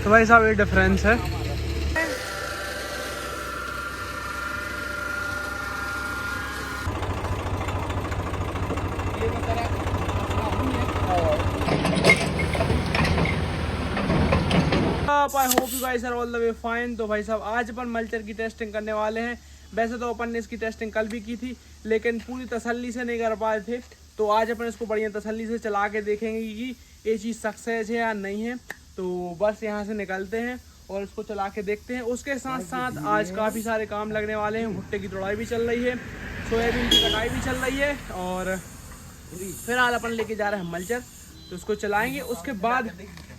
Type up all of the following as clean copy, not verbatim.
तो भाई साहब ये डिफरेंस है। I hope you guys are all the way fine. तो भाई साहब आज अपन मल्चर की टेस्टिंग करने वाले हैं। वैसे तो अपन ने इसकी टेस्टिंग कल भी की थी, लेकिन पूरी तसल्ली से नहीं कर पाए थे। तो आज अपन इसको बढ़िया तसल्ली से चला के देखेंगे कि ये चीज़ सक्सेस है या नहीं है। तो बस यहाँ से निकलते हैं और इसको चला के देखते हैं। उसके साथ साथ आज काफ़ी सारे काम लगने वाले हैं। भुट्टे की तोड़ाई भी चल रही है, सोयाबीन की कटाई भी चल रही है, और फिलहाल अपन लेके जा रहे हैं मल्चर। तो उसको चलाएंगे, उसके बाद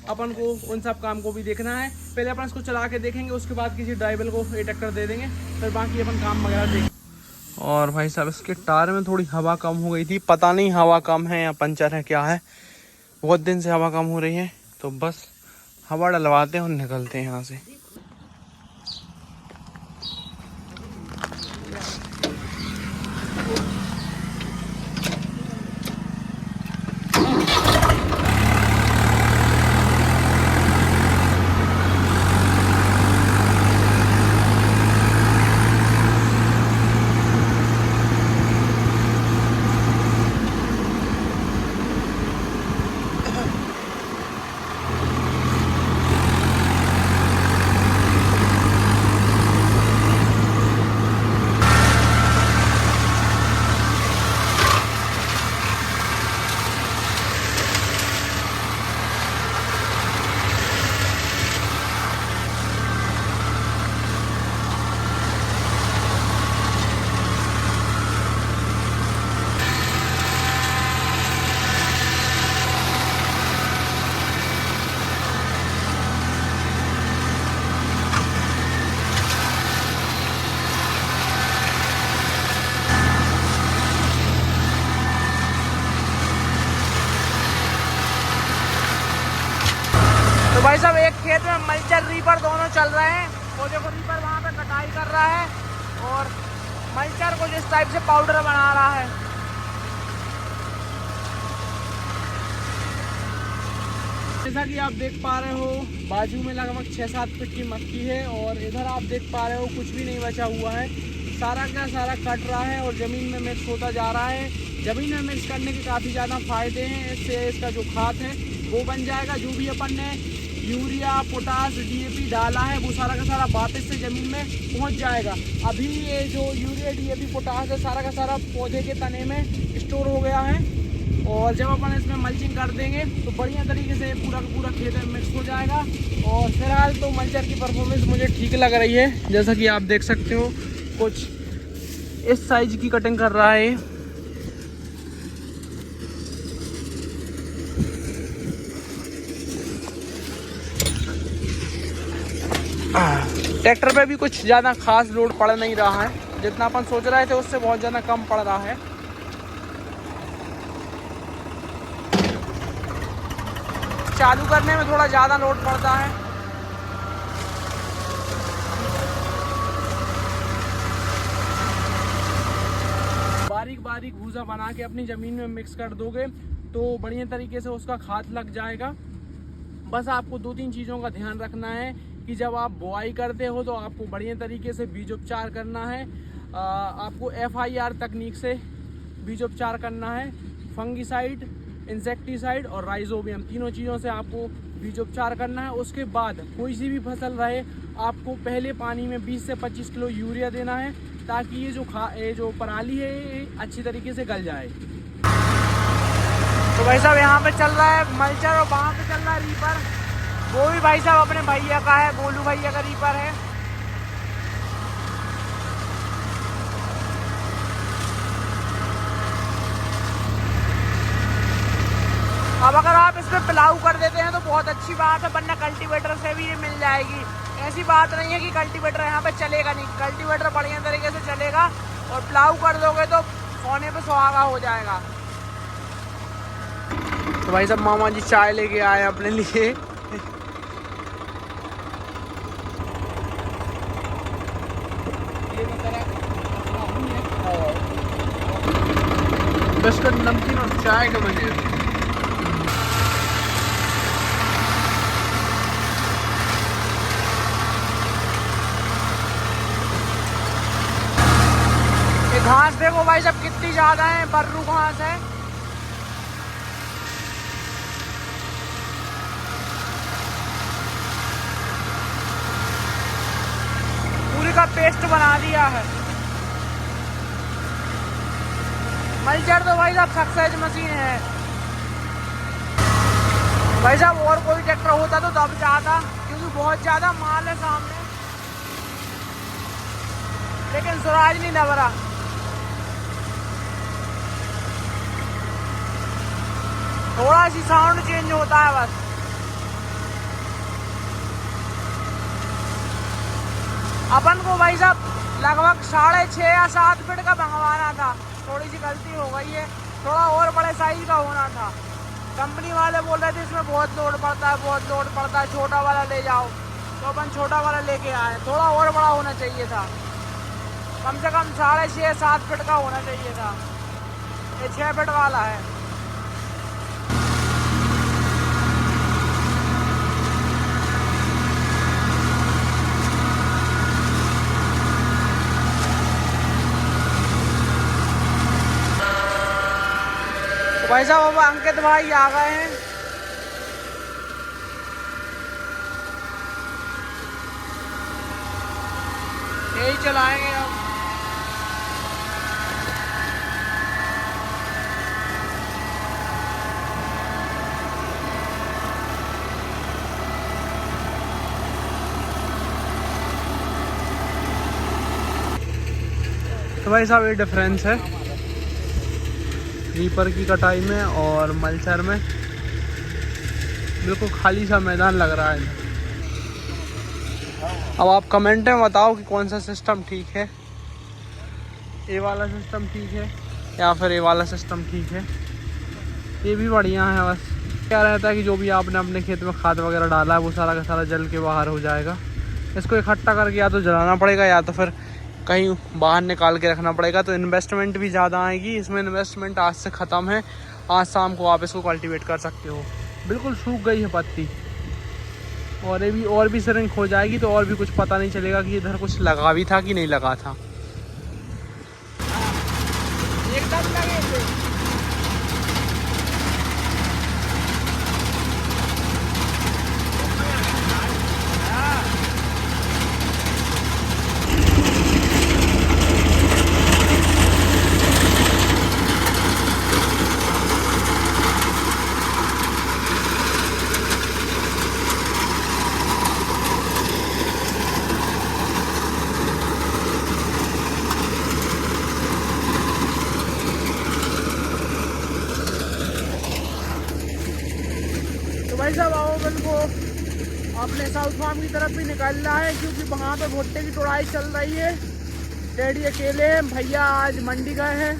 अपन को उन सब काम को भी देखना है। पहले अपन इसको चला के देखेंगे, उसके बाद किसी ड्राइवर को ये ट्रैक्टर दे देंगे, फिर बाकी अपन काम वगैरह देखेंगे। और भाई साहब इसके टायर में थोड़ी हवा कम हो गई थी, पता नहीं हवा कम है या पंचर है क्या है। बहुत दिन से हवा कम हो रही है, तो बस हवा डलवाते हैं और निकलते हैं यहाँ से। तो भाई साहब एक खेत में मल्चर रीपर दोनों चल रहे हैं। वो देखो रीपर वहाँ पे कटाई कर रहा है और मल्चर को जिस टाइप से पाउडर बना रहा है। जैसा कि आप देख पा रहे हो, बाजू में लगभग 6-7 फीट की मक्की है और इधर आप देख पा रहे हो कुछ भी नहीं बचा हुआ है। सारा का सारा कट रहा है और ज़मीन में मिक्स होता जा रहा है। ज़मीन में मिक्स करने के काफ़ी ज़्यादा फायदे हैं। इससे इसका जो खाद है वो बन जाएगा। जो भी अपन ने यूरिया, पोटास, डीएपी डाला है वो सारा का सारा वापस से ज़मीन में पहुंच जाएगा। अभी ये जो यूरिया, डीएपी, पोटास है सारा का सारा पौधे के तने में स्टोर हो गया है, और जब अपन इसमें मल्चिंग कर देंगे तो बढ़िया तरीके से पूरा का पूरा खेत में मिक्स हो जाएगा। और फिलहाल तो मल्चर की परफॉर्मेंस मुझे ठीक लग रही है। जैसा कि आप देख सकते हो कुछ इस साइज की कटिंग कर रहा है। ट्रैक्टर पे भी कुछ ज़्यादा खास लोड पड़ नहीं रहा है, जितना अपन सोच रहे थे उससे बहुत ज़्यादा कम पड़ रहा है। चालू करने में थोड़ा ज़्यादा लोड पड़ता है। बारीक बारीक भूसा बना के अपनी ज़मीन में मिक्स कर दोगे तो बढ़िया तरीके से उसका खाद लग जाएगा। बस आपको 2-3 चीज़ों का ध्यान रखना है कि जब आप बुआई करते हो तो आपको बढ़िया तरीके से बीजोपचार करना है। आपको FIR तकनीक से बीजोपचार करना है। फंगिसाइड, इंसेक्टिसाइड और राइजोबियम, तीनों चीज़ों से आपको बीजोपचार करना है। उसके बाद कोई सी भी फसल रहे आपको पहले पानी में 20 से 25 किलो यूरिया देना है, ताकि ये जो पराली है ये अच्छी तरीके से गल जाए। तो भाई साहब यहाँ पे चल रहा है मल्चर और वहाँ पे चल रहा है रीपर। वो भी भाई साहब अपने भैया का है, बोलू भैया का रीपर है। अब अगर आप इसमें प्लाऊ कर देते हैं तो बहुत अच्छी बात है, वरना कल्टीवेटर से भी ये मिल जाएगी। ऐसी बात नहीं है कि कल्टीवेटर यहाँ पे चलेगा नहीं, कल्टीवेटर बढ़िया तरीके से चलेगा। और प्लाऊ कर दोगे तो सोने पे सुहागा हो जाएगा। तो भाई साहब मामा जी चाय लेके आए अपने लिए। बिस्कुट, नमकीन और चाय के मजे। देखो भाई सब कितनी ज्यादा है बर्रू घास है। पूरी का पेस्ट बना दिया है। मल्चर तो भाई साहब सक्सेस मशीन है भाई साहब। और कोई ट्रैक्टर होता तो दब जाता, क्योंकि बहुत ज्यादा माल है सामने, लेकिन स्वराज नहीं दब रहा। थोड़ा सी साउंड चेंज होता है बस। अपन को भाई साहब लगभग 6.5 या 7 फीट का मंगवाना था, थोड़ी सी गलती हो गई है, थोड़ा और बड़े साइज का होना था। कंपनी वाले बोल रहे थे इसमें बहुत लोड पड़ता है, बहुत लोड पड़ता है, छोटा वाला ले जाओ, तो अपन छोटा वाला लेके आए। थोड़ा और बड़ा होना चाहिए था, कम से कम 6.5 या 7 फीट का होना चाहिए था। ये 6 फीट वाला है। भाई साहब अब अंकित भाई आ गए हैं। यही चलाएंगे अब। तो भाई साहब ये डिफरेंस है रीपर की कटाई में और मल्चर में। बिल्कुल खाली सा मैदान लग रहा है। अब आप कमेंट में बताओ कि कौन सा सिस्टम ठीक है, ये वाला सिस्टम ठीक है या फिर ये वाला सिस्टम ठीक है। ये भी बढ़िया है, बस क्या रहता है कि जो भी आपने अपने खेत में खाद वगैरह डाला है वो सारा का सारा जल के बाहर हो जाएगा। इसको इकट्ठा करके या तो जलाना पड़ेगा या तो फिर कहीं बाहर निकाल के रखना पड़ेगा। तो इन्वेस्टमेंट भी ज़्यादा आएगी इसमें। इन्वेस्टमेंट आज से ख़त्म है, आज शाम को आप इसको कल्टीवेट कर सकते हो। बिल्कुल सूख गई है पत्ती, और ये भी और भी श्रिंक हो जाएगी तो और भी कुछ पता नहीं चलेगा कि इधर कुछ लगा भी था कि नहीं लगा था। एकदम लगे थे। भाई साहब आओ को अपने साउथ फार्म की तरफ भी निकलना है, क्योंकि वहाँ पे भुट्टे की तोड़ाई चल रही है। डैडी अकेले हैं, भैया आज मंडी गए हैं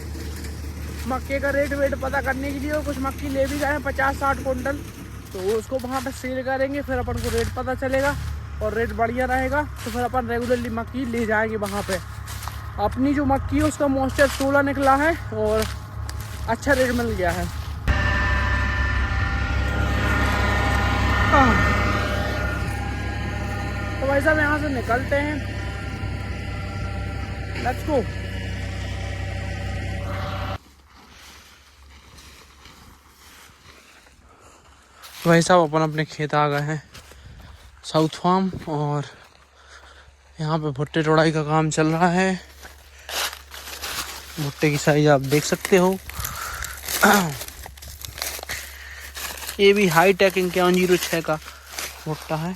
मक्के का रेट वेट पता करने के लिए, और कुछ मक्की ले भी गए हैं 50-60 कुंटल। तो उसको वहाँ पे सेल करेंगे, फिर अपन को रेट पता चलेगा और रेट बढ़िया रहेगा तो फिर अपन रेगुलरली मक्की ले जाएंगे वहाँ पे। अपनी जो मक्की है उसका मॉइस्चर 16 निकला है और अच्छा रेट मिल गया है। तो भाई साहब यहाँ से निकलते हैं, लेट्स गो। भाई साहब अपन अपने खेत आ गए हैं साउथ फार्म, और यहाँ पे भुट्टे तोड़ाई का काम चल रहा है। भुट्टे की साइज आप देख सकते हो। ये भी हाई टेक 5106 का भुट्टा है।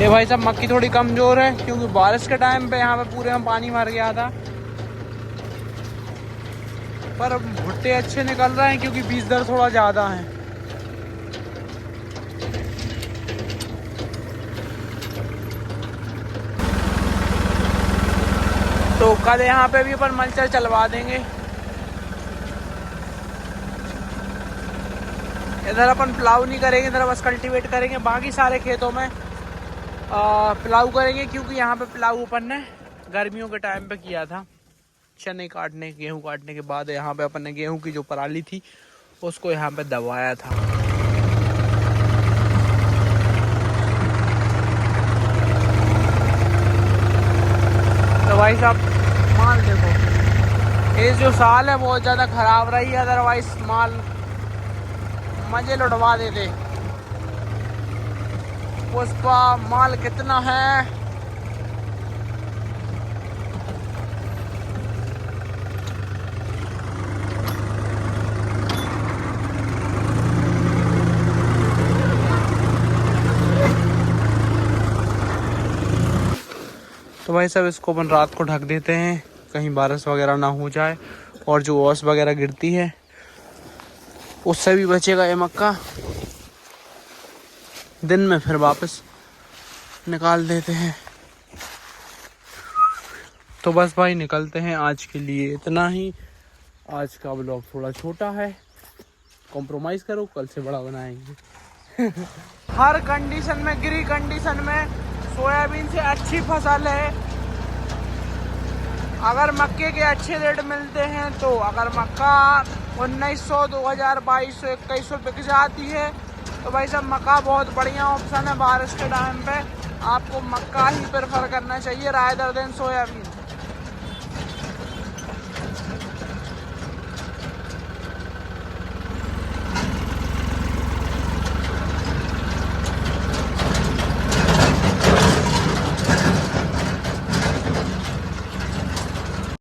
ये भाई साहब मक्की थोड़ी कमजोर है, क्योंकि बारिश के टाइम पे यहाँ पे पूरे में पानी भर गया था, पर भुट्टे अच्छे निकल रहे हैं क्योंकि बीज दर थोड़ा ज़्यादा है। तो कल यहाँ पे भी अपन मल्चर चलवा देंगे। इधर अपन प्लाऊ नहीं करेंगे, इधर बस कल्टीवेट करेंगे। बाकी सारे खेतों में प्लाऊ करेंगे, क्योंकि यहाँ पे प्लाऊ अपन ने गर्मियों के टाइम पे किया था। चने काटने गेहूँ काटने के बाद यहाँ पे अपन ने गेहूँ की जो पराली थी उसको यहाँ पे दबाया था। भाई साहब माल देखो, ये जो साल है बहुत ज़्यादा ख़राब रही है, अदरवाइज माल मजे लुटवा देते। पुष्पा माल कितना है, तो भाई साहब इसको अपन रात को ढक देते हैं, कहीं बारिश वगैरह ना हो जाए, और जो ओस वगैरह गिरती है उससे भी बचेगा ये मक्का। दिन में फिर वापस निकाल देते हैं। तो बस भाई निकलते हैं, आज के लिए इतना ही। आज का ब्लॉग थोड़ा छोटा है, कॉम्प्रोमाइज़ करो, कल से बड़ा बनाएंगे। हर कंडीशन में, गिरी कंडीशन में सोयाबीन से अच्छी फसल है। अगर मक्के के अच्छे रेट मिलते हैं तो अगर मक्का 1900, 2000, 2200, 2100 बिक जाती है तो भाई साहब मक्का बहुत बढ़िया ऑप्शन है। बारिश के टाइम पे आपको मक्का ही प्रेफर करना चाहिए रादर देन सोयाबीन।